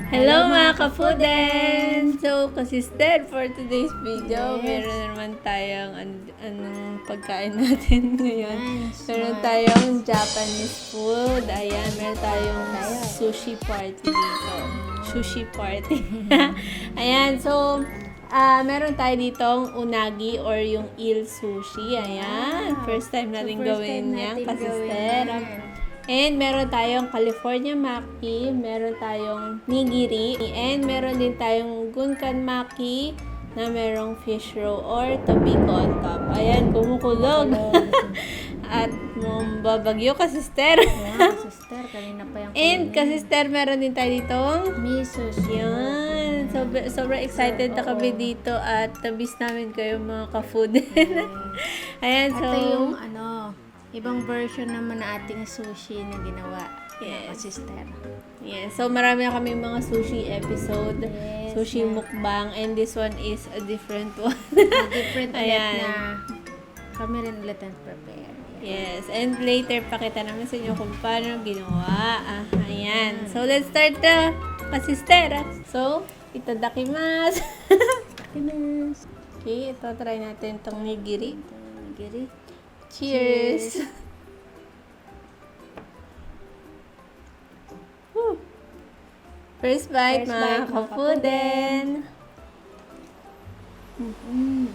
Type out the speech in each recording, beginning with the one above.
Hello mga ka-fooden! So, consistent for today's video. Yes. Meron naman tayong anong pagkain natin ngayon. Nice. Meron tayong Japanese food. Ayan, meron tayong sushi party dito. Sushi party. Ayan, so, meron tayo ditong unagi or yung eel sushi. Ayan, first time natin gawin yan, kasister. And meron tayong California Maki, meron tayong Nigiri, and meron din tayong Gunkan Maki na merong fish roe or Tobiko on top. Ayan, kumukulog. At babagyo ka, sister. Yeah, sister, kanina pa yung And kasister, meron din tayo ditong miso. yan. Sobrang excited na kami dito at tabis namin kayo mga ka-food. Ayan, so... Ito yung ibang version naman na ating sushi na ginawa. Yes. Sister. Yes. So, marami na kami mga sushi episode. Yes, Sushi yeah. mukbang. And this one is a different one. Different ulit Ayan. na kami rin ulit ang prepare. Yes. And later, pakita namin sa inyo kung paano ginawa. Ayan. So, let's start the kasistera. So, itadakimasu. Kinas. Okay, ito try natin itong nigiri. Nigiri. Cheers! Woo. First bite, First mga bite, mga ka-fooden. Mm.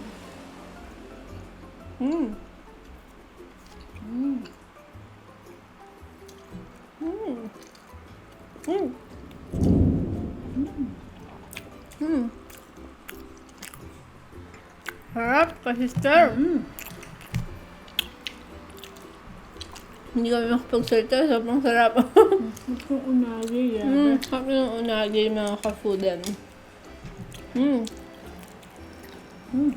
Mm. Mm. Mm. Mm. Mm. Harap pa, sister. Mm. Hindi kami makapagsalita. Sobrang sarap. Ito unagi yan. Sarap yung unagi, mga ka-fooden. Mm. Mm.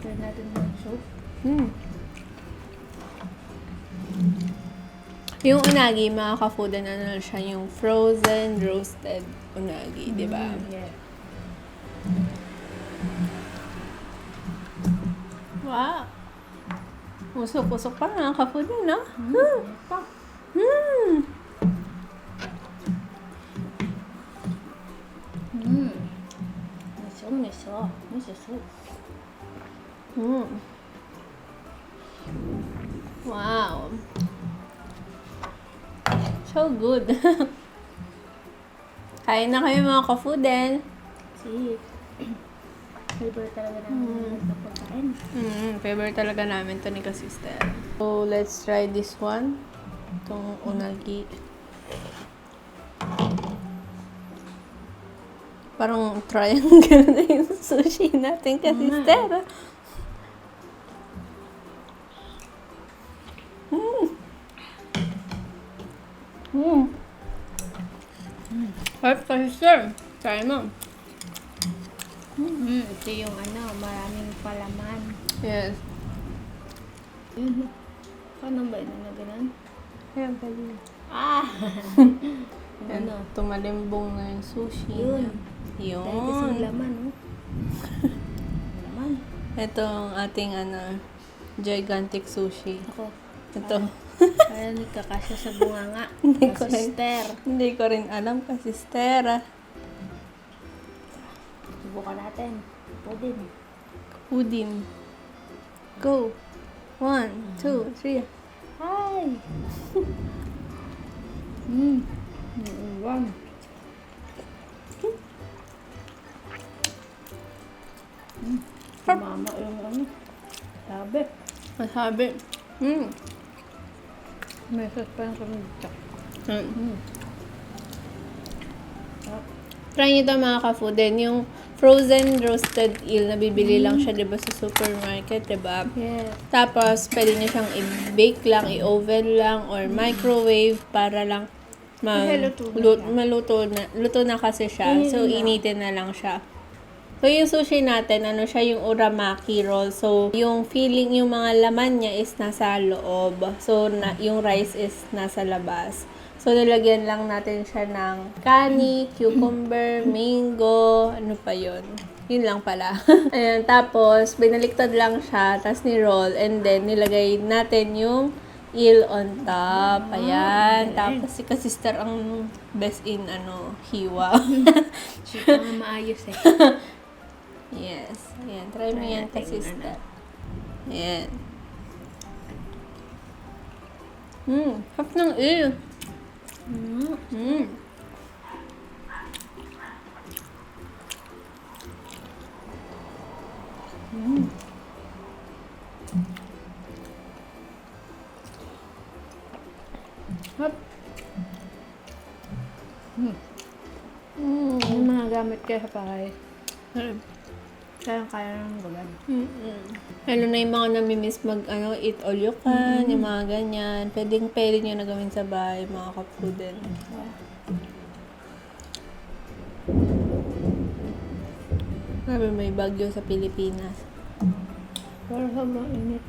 Try natin yung soup. Mm. Yung unagi, mga ka-fooden, ano siya, yung frozen, roasted unagi, di ba? Yeah. Wow! Usok-usok pa, mga ka-fooden, no? Pa. Hmm! Mm. Miso. Miso soup. Mm. Wow! So good! Kain na kayo, mga ka-fooden. Si favorite talaga namin sa pagkain. Favorite talaga namin to ni ka-sister. So, let's try this one. Itong unagi. Parang triangle na yung sushi natin ka-sister. Harap ka-sister. Try mo. Ito yung maraming palaman. Yes. Paano ba yun na ganun? Ayan, pwede. Yan, Ano? tumalimbong na yung sushi. Yun. Yun. Dahil kasi laman, laman. Ito ang ating gigantic sushi. Ako. Ito. Kaya kakasya sa bunganga. Hindi ko rin. Sister. Hindi ko rin alam kasi sister. Subukan natin. Pudin. Udin. Go. 1, 2, 3. Hi! One. Mama yung sabi. Masabi. May sauce pa yung kamita. Try nyo ito, mga ka-fooden. Yung frozen roasted eel, nabibili lang siya, diba, sa supermarket, diba? Yes. Tapos, pwede nyo siyang i-bake lang, i-oven lang, or microwave para lang luto na kasi siya. So, initin na lang siya. So, yung sushi natin, siya yung uramaki roll. So, yung filling, yung mga laman niya is nasa loob. So, yung rice is nasa labas. So, nilagyan lang natin siya ng kani, cucumber, mango, ano pa yun? Yun lang pala. Ayan, tapos, binaliktad lang siya, tapos ni-roll, and then, nilagay natin yung eel on top. Ayan. Tapos si ka-sister ang best in hiwa. Hindi pa nga maayos eh. Yes. Ayan. Try mo Try yan, natin, ka-sister. Ayan. Hap ng eel. Hop. Yung mga gamit kayo sa bahay. Kaya ng bagan. Lalo na yung mga namimiss eat all you can, yung mga ganyan. Pwede nyo na gawin sa bahay, mga ka-fooden. Grabe, may bagyo sa Pilipinas. Pero sobrang init.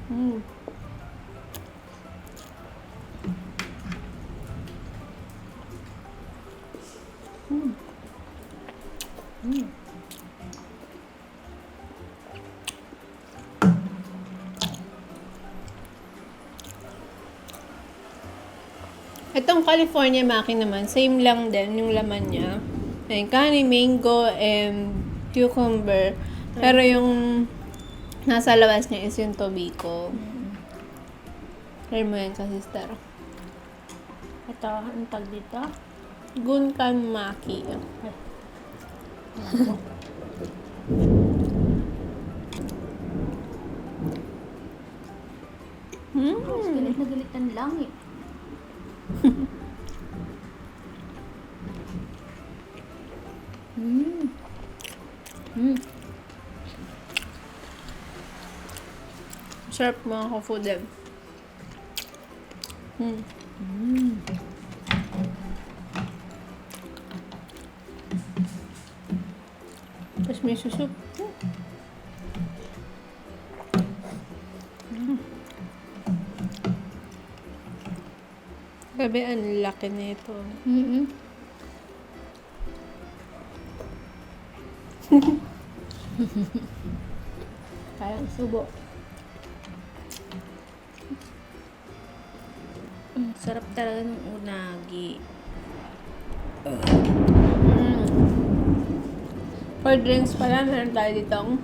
Itong California Maki naman, same lang din yung laman niya. Ayun, kanin, mango, and cucumber. Pero yung nasa labas niya is yung Tobiko. Try mo yan, ka-sister. Ito, ang tag dito. Gunkan Maki. Galit na galit ang langit. Sarap mga ka-fooden. Tapos may susup. Grabe, ang laki nito. Kaya subo. Sarap talaga ng unagi. For drinks pala, meron tayo ditong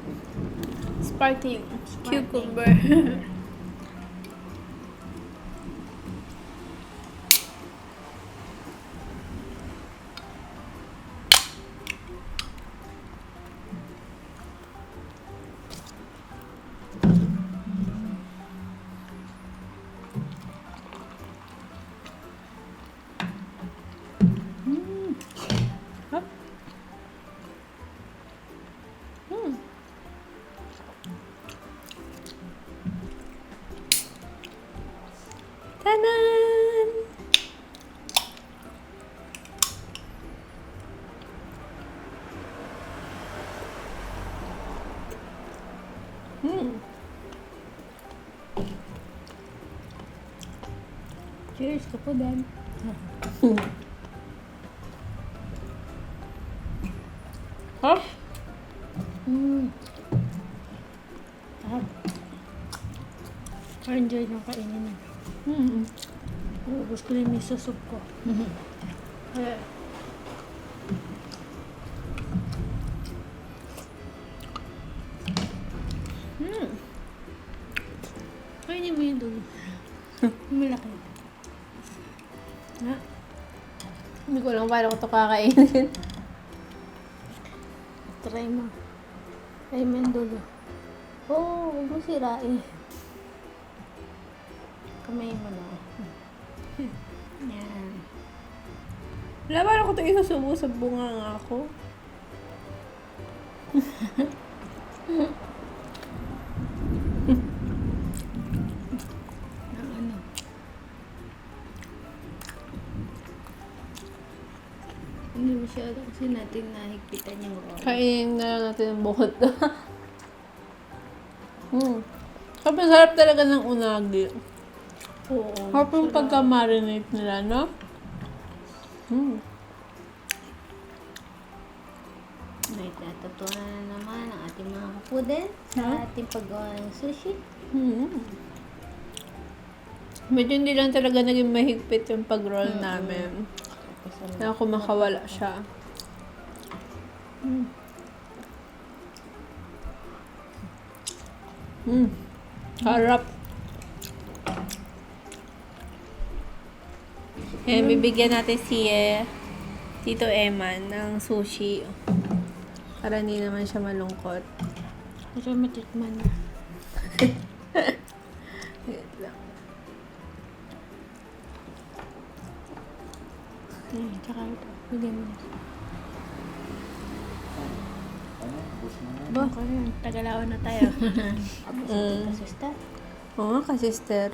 sparkling cucumber. Tanan! Cheers ka po, Dan. Huh? Enjoy ng kainin. Ubus ko na yung miso soup ko. Kaya, kainin mo yung dulo. Malaki. Ha? Hindi ko lang paano ko ito kakainin. Try mo. Try mo yung dulo. Oo, huwag mo sirain. Kamay mo na. Yan. Wala, paano ko ito isusubo sa bunga nga ako? Ang ano. Hindi masyado kasi natin nahigpitan yung roll. Kainin na lang natin ang bukod. Sobrang sarap talaga ng unagi. Oo. Sarap yung pagka-marinate nila, no? May natutunan na naman ang ating mga ka-fooden sa ating paggawa ng sushi. Medyo hindi lang talaga naging mahigpit yung pag-roll namin. Kaya kumakawala siya. Harap. Ayan, bibigyan natin si Tito Eman ng sushi. Para hindi naman siya malungkot. Ito matikman na. Wait lang. Tsaka ito. Bigyan mo na. Ba? Tagalawan na tayo. Sister? Oo nga, kasister.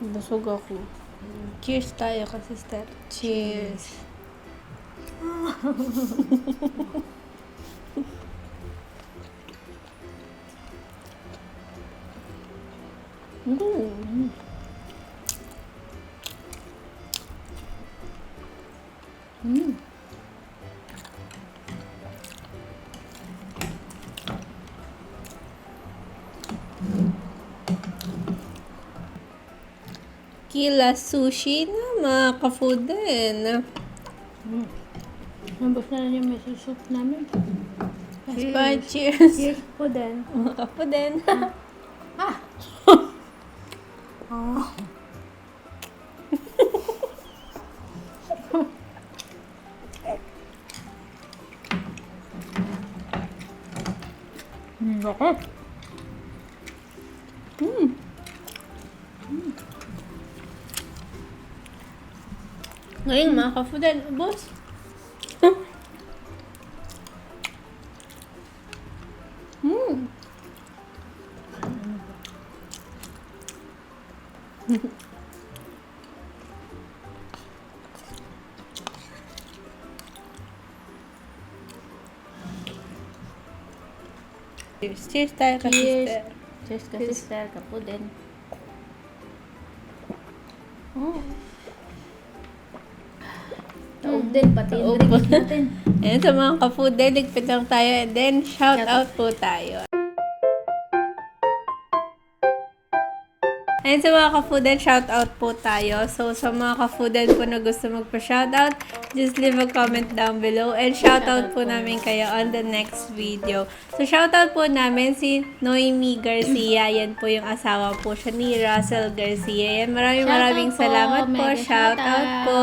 Busog ako. Cheers tayo, kasister. Cheers. Kila sushi na mga ka-fooden. Nabos na lang yung may soup namin. Bye, cheers. Cheers po din. Mga ka-fooden. Bakit? Ngayon mga ka-fooden, ubos. Cheers. Cheers tayo, kasister. Cheers ka sister, kapo din. Taog din, pati yung drinks natin. Ayan, sa mga ka-fooden, ligpit lang tayo. And then, shout out po tayo. Ayan, sa mga ka-fooden, shout out po tayo. So, sa mga ka-fooden po na gusto magpa-shout out, just leave a comment down below. And shout out po namin kayo on the next video. So, shout out po namin si Noemi Garcia. Yan po yung asawa po siya ni Russell Garcia. Yan, maraming salamat po. Shout out po.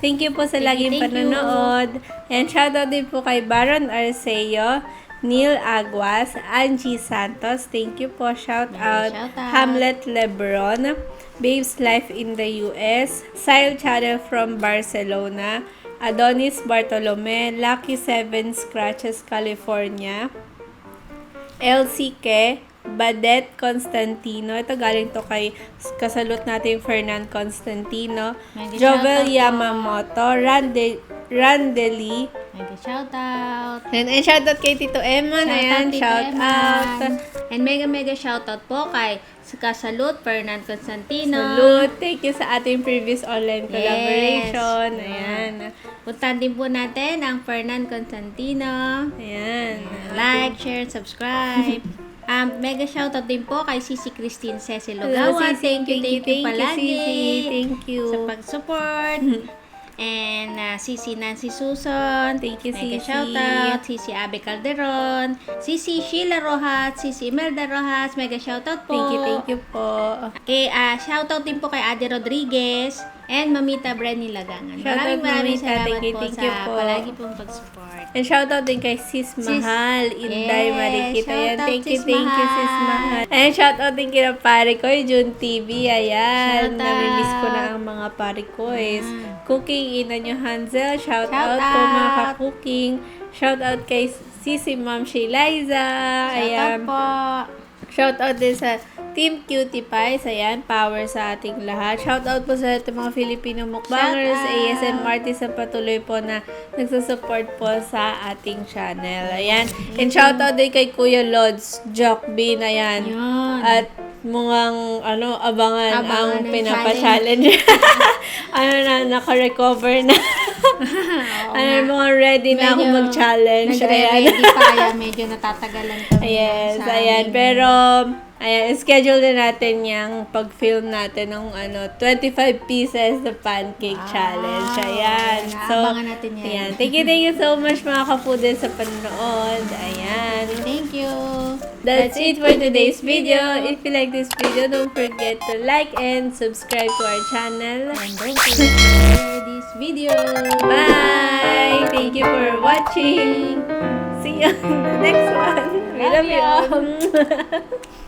Thank you po sa laging panonood. And shout out din po kay Baron Arceo, Neil Aguas, Angie Santos, thank you po, shout out. Hamlet Lebron, Babes Life in the US, Sile Channel from Barcelona, Adonis Bartolome, Lucky 7 Scratches California, LCK, Badet Constantino, ito galing to kay kasalot natin Fernand Constantino, Jovel Yamamoto, Randeli, Mega shoutout. and shoutout kay Tito Eman. Ayan, shoutout. And mega shoutout po kay Kasalot, Fernand Constantino. Salute. Thank you sa ating previous online collaboration. Ayan. Puntahan din po natin ang Fernand Constantino. Ayan. Like, share, subscribe. Mega shoutout din po kay Sisi Christine Cecil Logawan. Thank you palagi. Sisi. Thank you. Sa pag-support. And Sisi Nancy Susan, Thank you, mega Sisi. shoutout. Sisi Abe Calderon, Sisi Sheila Rojas, Sisi Imelda Rojas, mega shoutout po. Thank you po. Okay, shoutout din po kay Ade Rodriguez and Mamita Brenny Lagangan. Shoutout, Maraming Mamita. salamat Thank po you sa po. palagi pong pag-support. And shoutout din kay Sis Mahal, Inday Yes, Marikita. Ayan, shoutout, thank you, Sis Sis Mahal. And shoutout din kina pare ko, June TV. Ayan, Shoutout. namimiss ko na ang mga pare ko. Cooking Ina nyo Hansel. Shoutout po Shoutout. mga ka-cooking. Shoutout kay Sisi Ma'am Sheliza. Shoutout Ayan. po. Shoutout din sa Team Cutie Pies. Ayan, power sa ating lahat. Shoutout po sa ating mga Filipino mukbangers, Shoutout. ASM artists na patuloy po na nagsusupport po sa ating channel. Ayan. And shoutout din kay Kuya Lods, Jockbean. Ayan. Yun. At mukhang abangan ang Abangan ng pinapa-challenge. Naka-recover na. Mga ready na ako Medyo mag-challenge. Ayan. Nagre-ready pa kaya medyo natatagalan kami. Yes, sa ayan. aming- Pero, Ayan, schedule din natin yung pag-film natin ng 25 pieces the pancake challenge. Ayan. So, Abangan natin yan. ayan. Thank you so much mga ka-fooden sa panonood. Ayan. Thank you. That's it for today's video. If you like this video, don't forget to like and subscribe to our channel. And don't forget to share this video. Bye! Thank you for watching. See you on the next one. We love you.